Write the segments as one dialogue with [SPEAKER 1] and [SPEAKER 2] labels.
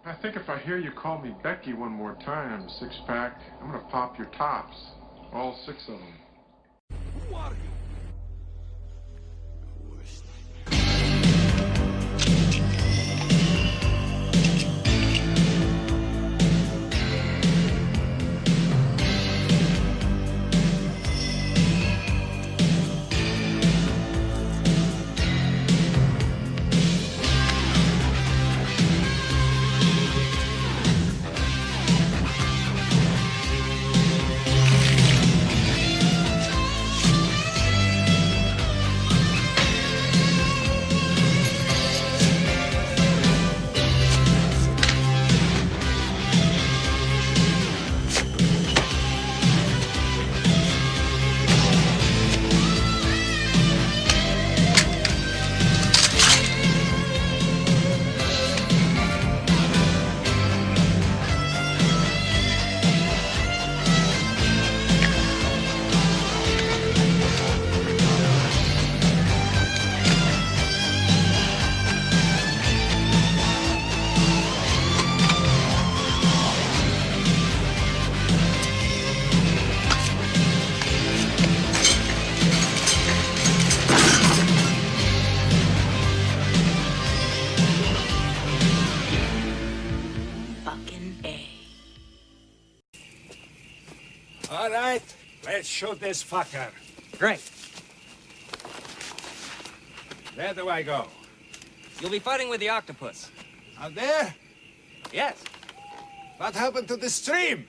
[SPEAKER 1] I think if I hear you call me Becky one more time, six-pack, I'm gonna pop your tops. All six of them.
[SPEAKER 2] Who are you?
[SPEAKER 3] All right, let's shoot this fucker.
[SPEAKER 4] Great.
[SPEAKER 3] Where do I go?
[SPEAKER 4] You'll be fighting with the octopus.
[SPEAKER 3] Out there?
[SPEAKER 4] Yes.
[SPEAKER 3] What happened to the stream?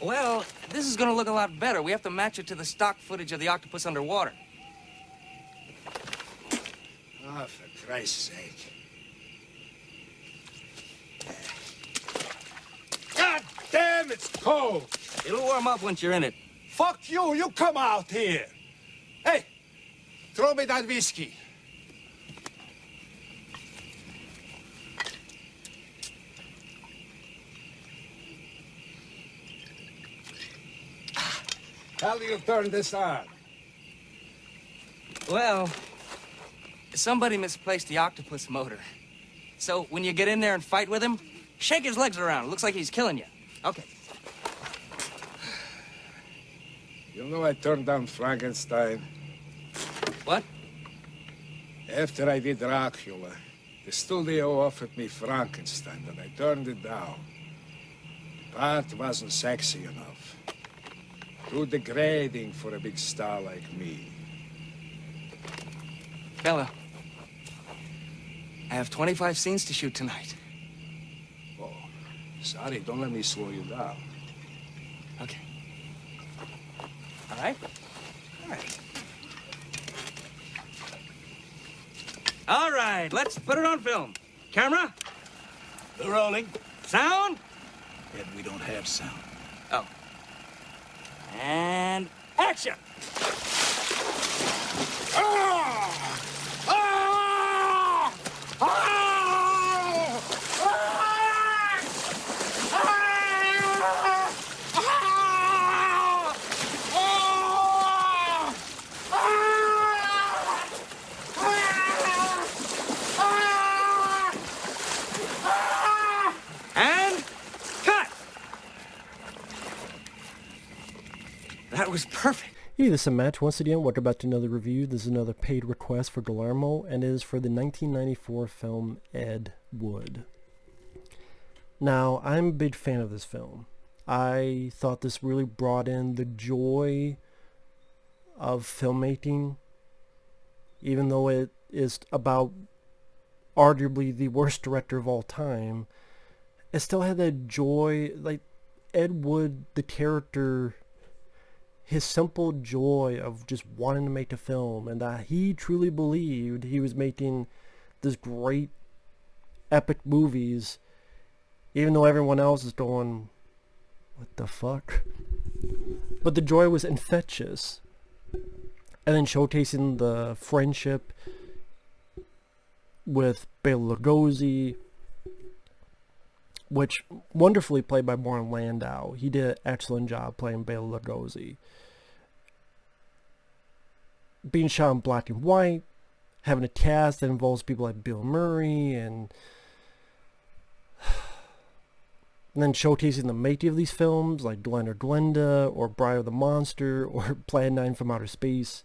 [SPEAKER 4] Well, this is gonna look a lot better. We have to match it to the stock footage of the octopus underwater.
[SPEAKER 3] Oh, for Christ's sake. God damn, it's cold!
[SPEAKER 4] It'll warm up once you're in it.
[SPEAKER 3] Fuck you, you come out here! Hey, throw me that whiskey. How do you turn this on?
[SPEAKER 4] Well, somebody misplaced the octopus motor. So when you get in there and fight with him, shake his legs around. It looks like he's killing you. Okay.
[SPEAKER 3] You know I turned down Frankenstein.
[SPEAKER 4] What?
[SPEAKER 3] After I did Dracula, the studio offered me Frankenstein, and I turned it down. The part wasn't sexy enough. Too degrading for a big star like me.
[SPEAKER 4] Bela, I have 25 scenes to shoot tonight.
[SPEAKER 3] Oh, sorry, don't let me slow you down.
[SPEAKER 4] Okay. All right? All right. All right, let's put it on film. Camera?
[SPEAKER 2] We're rolling.
[SPEAKER 4] Sound?
[SPEAKER 2] And we don't have sound.
[SPEAKER 4] Oh. And action!
[SPEAKER 3] Ah! Ah! Ah!
[SPEAKER 4] And cut! That was perfect.
[SPEAKER 5] Hey, this is Matt. Once again, welcome back to another review. This is another paid request for Guillermo, and it is for the 1994 film Ed Wood. Now, I'm a big fan of this film. I thought this really brought in the joy of filmmaking, even though it is about arguably the worst director of all time. It still had that joy, like Ed Wood, the character, his simple joy of just wanting to make a film, and that he truly believed he was making this great epic movies, even though everyone else is going, what the fuck? But the joy was infectious. And then showcasing the friendship with Bela Lugosi, which wonderfully played by Martin Landau. He did an excellent job playing Bela Lugosi. Being shot in black and white, having a cast that involves people like Bill Murray, and and then showcasing the making of these films, like Glenn or Glenda, or Bride of the Monster, or Plan 9 from Outer Space.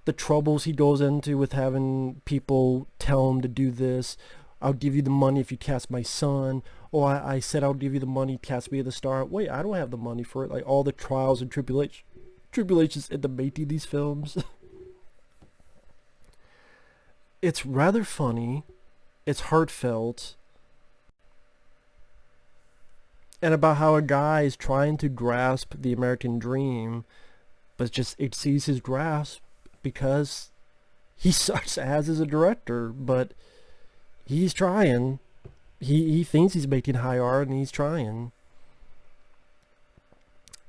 [SPEAKER 5] The troubles he goes into with having people tell him to do this. I'll give you the money if you cast my son. Oh, I said I'll give you the money, cast me as the star. Wait, I don't have the money for it. Like, all the trials and tribulations in the making of these films. It's rather funny. It's heartfelt. And about how a guy is trying to grasp the American dream, but just exceeds his grasp because he sucks as a director, but he's trying. He thinks he's making high art, and he's trying.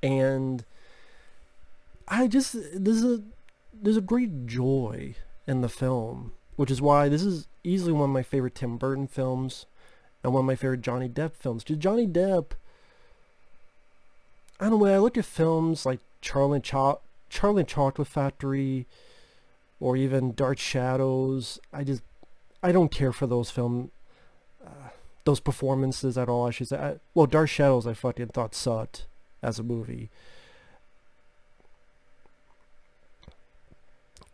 [SPEAKER 5] And there's a great joy in the film, which is why this is easily one of my favorite Tim Burton films and one of my favorite Johnny Depp films. Because Johnny Depp, I don't know, when I look at films like Charlie and Chocolate Factory, or even Dark Shadows, I don't care for those those performances at all, I should say. Well, Dark Shadows I fucking thought sucked as a movie.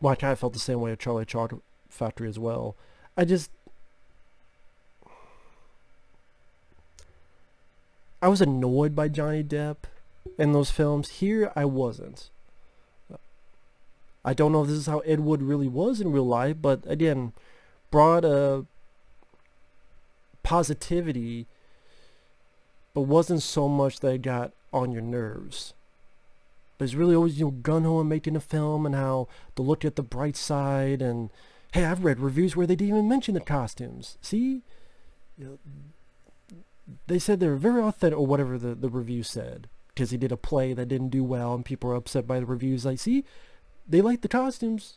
[SPEAKER 5] Well, I kind of felt the same way with Charlie and Chocolate Factory as well. I was annoyed by Johnny Depp in those films. Here, I wasn't. I don't know if this is how Ed Wood really was in real life, but again, brought a positivity, but wasn't so much that it got on your nerves. But it's really always, gung-ho and making a film, and how to look at the bright side, and hey, I've read reviews where they didn't even mention the costumes. See? They said they were very authentic, or whatever the review said, because he did a play that didn't do well, and people were upset by the reviews. Like, see? They like the costumes.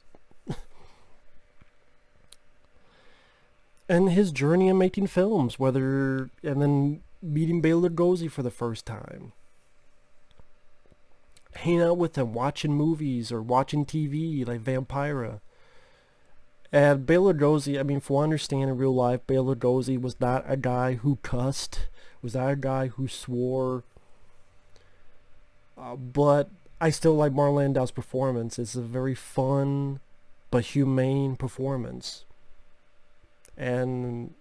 [SPEAKER 5] And his journey in making films, and then meeting Bela Lugosi for the first time. Hanging out with him, watching movies or watching TV like Vampira. And Bela Lugosi, I mean, from what I understand in real life, Bela Lugosi was not a guy who cussed, was not a guy who swore. But I still like Martin Landau's performance. It's a very fun but humane performance. And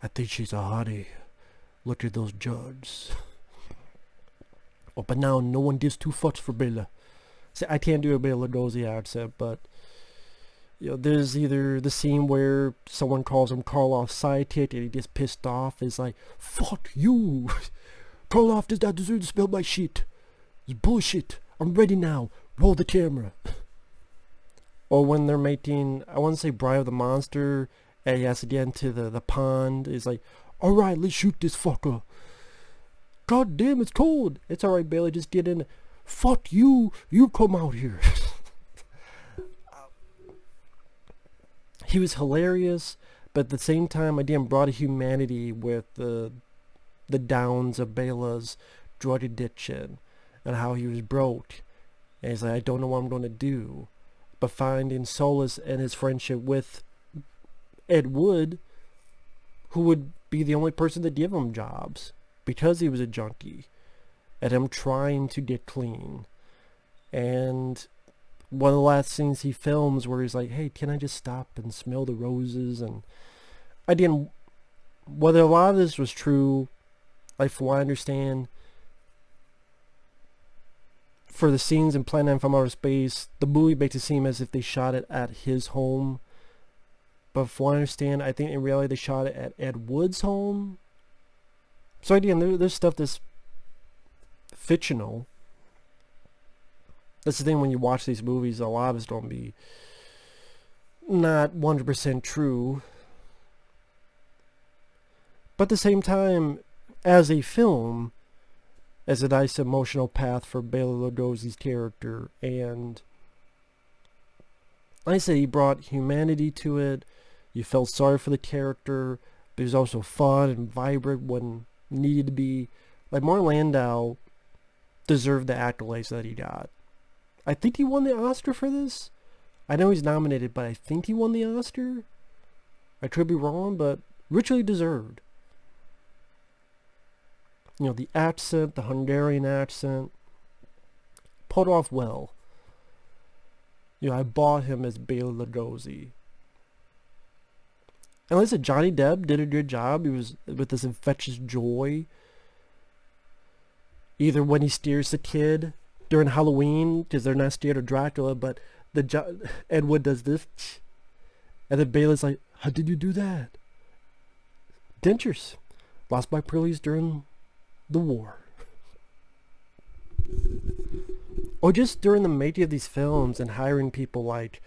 [SPEAKER 5] I think she's a hottie. Look at those jugs. Oh, but now no one gives two fucks for Bela. See, I can't do a Bela Lugosi accent, but there's either the scene where someone calls him Karloff's sidekick and he gets pissed off. It's like, fuck you. Karloff does not deserve to smell my shit. It's bullshit. I'm ready now. Roll the camera. Or when they're making, I want to say Bride of the Monster, and he has to get into the pond. It's like, alright, let's shoot this fucker. God damn, it's cold. It's alright, Bela, just get in. Fuck you. You come out here. He was hilarious, but at the same time, again, brought a humanity with the downs of Bela's drug addiction and how he was broke. And he's like, I don't know what I'm going to do. But finding solace in his friendship with Ed Wood, who would be the only person to give him jobs because he was a junkie, and him trying to get clean. And one of the last scenes he films where he's like, hey, can I just stop and smell the roses? And again, whether a lot of this was true, like from what I understand, for the scenes in Plan 9 from Outer Space, the movie makes it seem as if they shot it at his home. But from what I understand, I think in reality they shot it at Ed Wood's home. So again, there's stuff that's fictional. That's the thing when you watch these movies, a lot of it's going to be not 100% true. But at the same time, as a film, as a nice emotional path for Bela Lugosi's character, and like I say, he brought humanity to it. You felt sorry for the character, but it was also fun and vibrant when needed to be. Like, Martin Landau deserved the accolades that he got. I think he won the Oscar for this. I know he's nominated, but I think he won the Oscar. I could be wrong, but richly deserved. You know, the accent, the Hungarian accent, pulled off well. You know, I bought him as Bela Lugosi. And like I said, Johnny Depp did a good job. He was with this infectious joy. Either when he steers the kid during Halloween, because they're not scared of Dracula, but Ed Wood does this, and then Bela's like, "How did you do that?" Dentures, lost by police during the war. Or just during the making of these films and hiring people like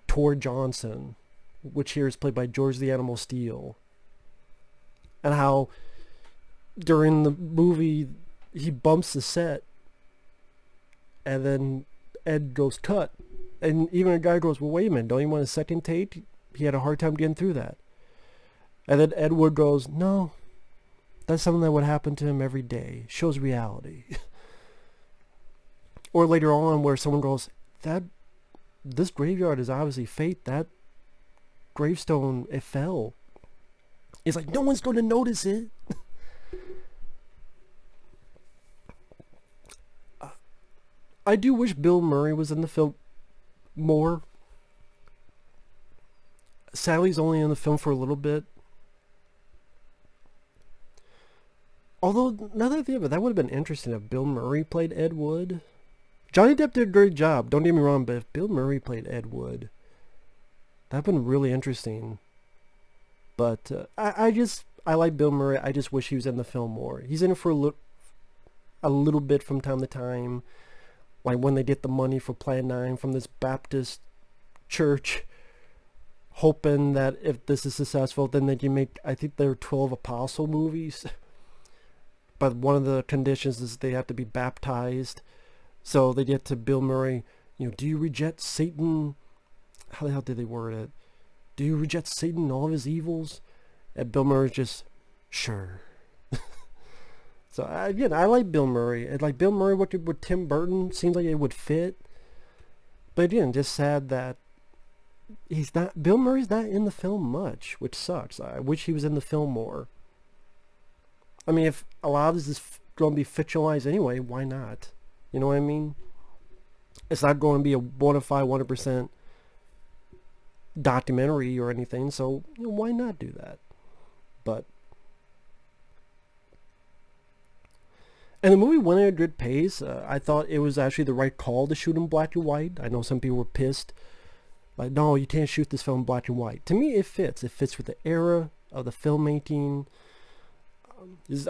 [SPEAKER 5] Tor Johnson, which here is played by George the Animal Steel. And how during the movie he bumps the set and then Ed goes cut. And even a guy goes, "Well, wait a minute, don't you want a second take?" He had a hard time getting through that. And then Ed Wood goes, "No, that's something that would happen to him every day. Shows reality." Or later on where someone goes, this graveyard is obviously fate. That gravestone, it fell. It's like, no one's going to notice it. I do wish Bill Murray was in the film more. Sadly, he's only in the film for a little bit. Although, now that I think of it, that would have been interesting if Bill Murray played Ed Wood. Johnny Depp did a great job, don't get me wrong, but if Bill Murray played Ed Wood, that would have been really interesting. But I like Bill Murray. I just wish he was in the film more. He's in it for a little bit from time to time. Like when they get the money for Plan 9 from this Baptist church, hoping that if this is successful, then they can make, I think there are 12 Apostle movies. But one of the conditions is they have to be baptized. So they get to Bill Murray, you know, do you reject Satan? How the hell did they word it? Do you reject Satan and all of his evils? And Bill Murray's just, sure. So again, I like Bill Murray. And like Bill Murray working with Tim Burton, seems like it would fit. But again, just sad that Bill Murray's not in the film much, which sucks. I wish he was in the film more. I mean, if a lot of this is going to be fictionalized anyway, why not? You know what I mean? It's not going to be a bona fide 100% documentary or anything, so you know, why not do that? But and the movie went at a good pace. I thought it was actually the right call to shoot in black and white. I know some people were pissed, like, no, you can't shoot this film in black and white. To me, it fits. It fits with the era of the filmmaking.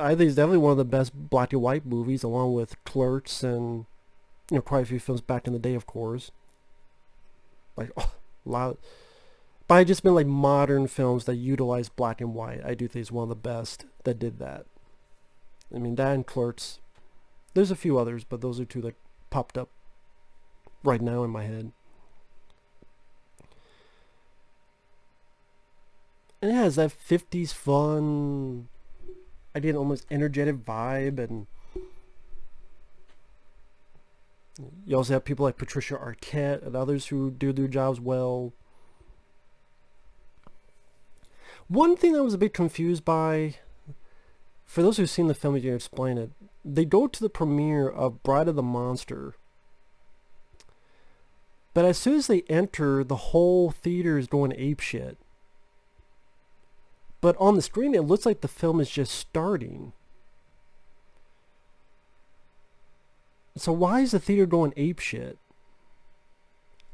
[SPEAKER 5] I think it's definitely one of the best black and white movies, along with Clerks and, you know, quite a few films back in the day, of course. Like, a lot. But I just mean like modern films that utilize black and white. I do think it's one of the best that did that. I mean, that and Clerks. There's a few others, but those are two that popped up right now in my head. And it has that 50s fun, again, almost energetic vibe, and you also have people like Patricia Arquette and others who do their jobs well. One thing I was a bit confused by, for those who've seen the film, you can explain it. They go to the premiere of Bride of the Monster, but as soon as they enter, the whole theater is going apeshit. But on the screen, it looks like the film is just starting. So why is the theater going apeshit?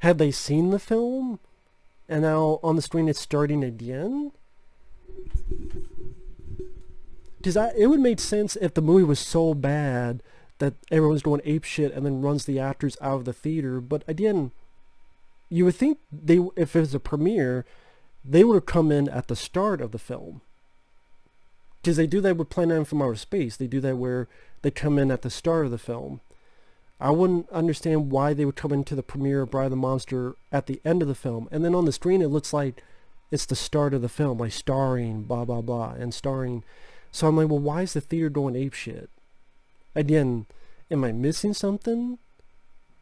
[SPEAKER 5] Had they seen the film? And now on the screen it's starting again? Because it would make sense if the movie was so bad that everyone's going apeshit and then runs the actors out of the theater. But again, you would think if it was a premiere, they would have come in at the start of the film. Because they do that with Plan 9 from Outer Space. They do that where they come in at the start of the film. I wouldn't understand why they would come into the premiere of Bride of the Monster at the end of the film. And then on the screen it looks like it's the start of the film, like starring, blah, blah, blah, and starring. So I'm like, well, why is the theater going apeshit? Again, am I missing something?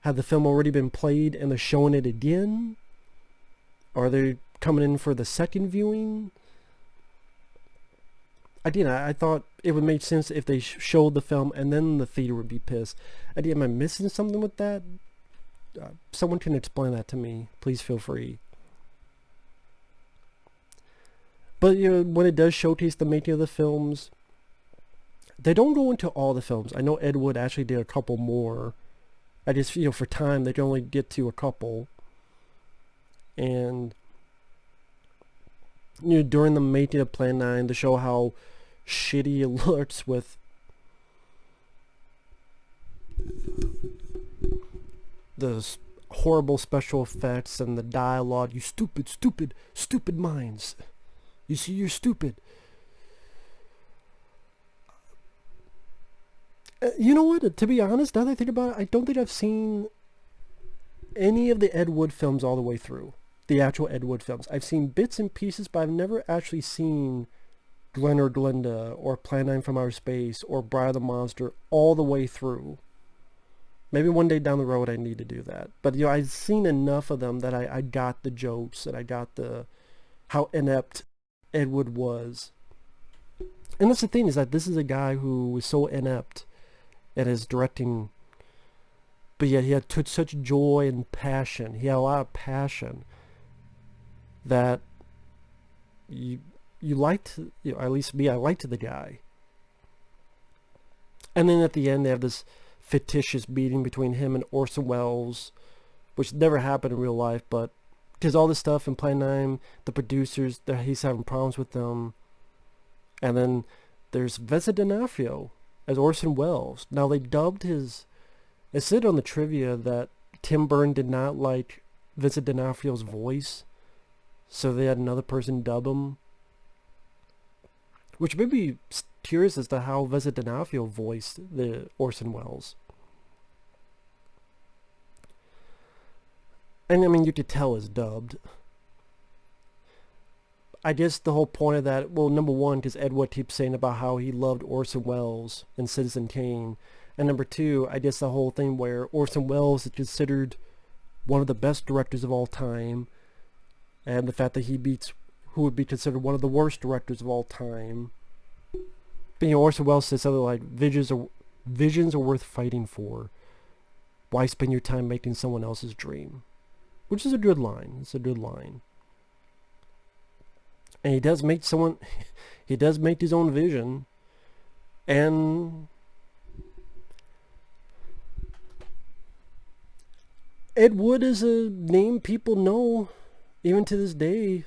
[SPEAKER 5] Had the film already been played and they're showing it again? Are they coming in for the second viewing? I thought it would make sense if they showed the film and then the theater would be pissed. Am I missing something with that? Someone can explain that to me. Please feel free. But when it does showcase the making of the films, they don't go into all the films. I know Ed Wood actually did a couple more. I just, for time, they can only get to a couple. And, during the making of Plan 9, to show how shitty it looks with the horrible special effects and the dialogue. You stupid, stupid, stupid minds. You see, you're stupid. You know what? To be honest, now that I think about it, I don't think I've seen any of the Ed Wood films all the way through. The actual Ed Wood films. I've seen bits and pieces, but I've never actually seen Glenn or Glenda or Plan 9 from Outer Space or Bride of the Monster all the way through. Maybe one day down the road I need to do that. But I've seen enough of them that I got the jokes and I got how inept Ed Wood was. And that's the thing, is that this is a guy who was so inept at his directing, but yet he had such joy and passion. He had a lot of passion that you liked, at least me, I liked the guy. And then at the end they have this fictitious meeting between him and Orson Welles, which never happened in real life, but because all this stuff in Plan 9, the producers, he's having problems with them. And then there's Vincent D'Onofrio as Orson Welles. Now they dubbed it said on the trivia that Tim Burton did not like Vincent D'Onofrio's voice, so they had another person dub him. Which made me curious as to how Vincent D'Onofrio voiced the Orson Welles. And I mean, you could tell it's dubbed. I guess the whole point of that, well, number one, because Ed Wood keeps saying about how he loved Orson Welles and Citizen Kane. And number two, I guess the whole thing where Orson Welles is considered one of the best directors of all time. And the fact that he beats who would be considered one of the worst directors of all time. But Orson Welles says something like, visions are worth fighting for. Why spend your time making someone else's dream? Which is a good line. It's a good line. And he does make his own vision. And Ed Wood is a name people know, even to this day.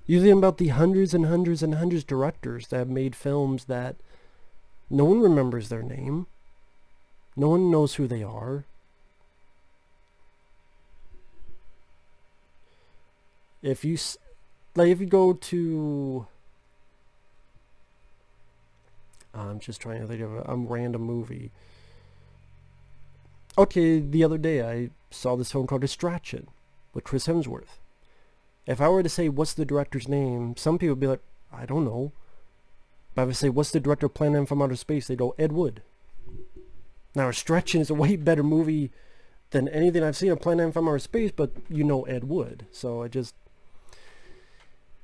[SPEAKER 5] You think about the hundreds and hundreds and hundreds of directors that have made films that no one remembers their name. No one knows who they are. If you go to, I'm just trying to think of a random movie. Okay, the other day I saw this film called Distraction with Chris Hemsworth. If I were to say, what's the director's name, some people would be like, I don't know. But if I say, what's the director of Plan 9 from Outer Space, they go, Ed Wood. Now, Distraction is a way better movie than anything I've seen of Plan 9 from Outer Space, but Ed Wood. So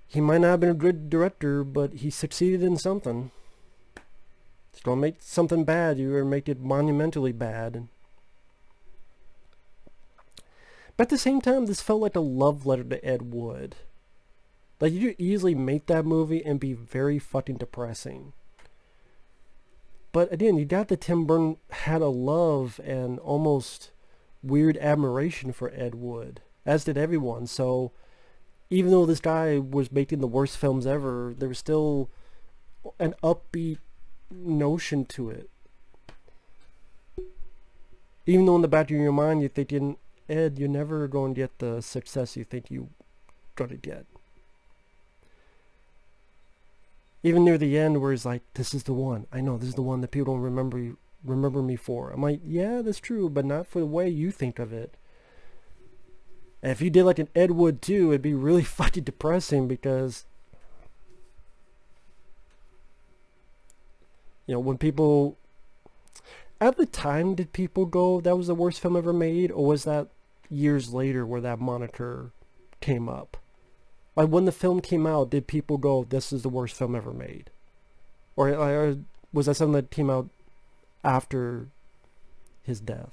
[SPEAKER 5] he might not have been a good director, but he succeeded in something. It's going to make something bad, you're going to make it monumentally bad. But at the same time, this felt like a love letter to Ed Wood. Like, you could easily make that movie and be very fucking depressing. But again, you got that Tim Burton had a love and almost weird admiration for Ed Wood, as did everyone. So even though this guy was making the worst films ever, there was still an upbeat notion to it. Even though in the back of your mind you're thinking, Ed, you're never going to get the success you think you're going to get. Even near the end where he's like, this is the one. I know, this is the one that people don't remember me for. I'm like, yeah, that's true, but not for the way you think of it. And if you did like an Ed Wood 2, it'd be really fucking depressing because, when people... At the time, did people go, that was the worst film ever made? Or was that years later where that moniker came up? Like, when the film came out, did people go, this is the worst film ever made? Or was that something that came out after his death?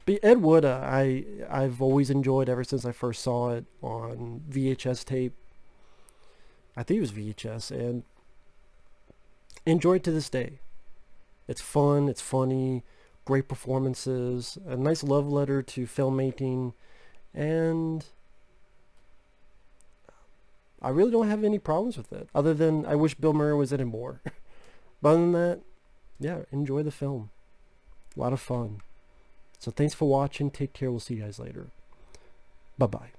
[SPEAKER 5] But Ed Wood, I've always enjoyed ever since I first saw it on VHS tape. I think it was VHS, and enjoyed to this day. It's fun, it's funny, great performances, a nice love letter to filmmaking, and I really don't have any problems with it, other than I wish Bill Murray was in it more. But other than that, yeah, enjoy the film. A lot of fun. So thanks for watching. Take care. We'll see you guys later. Bye-bye.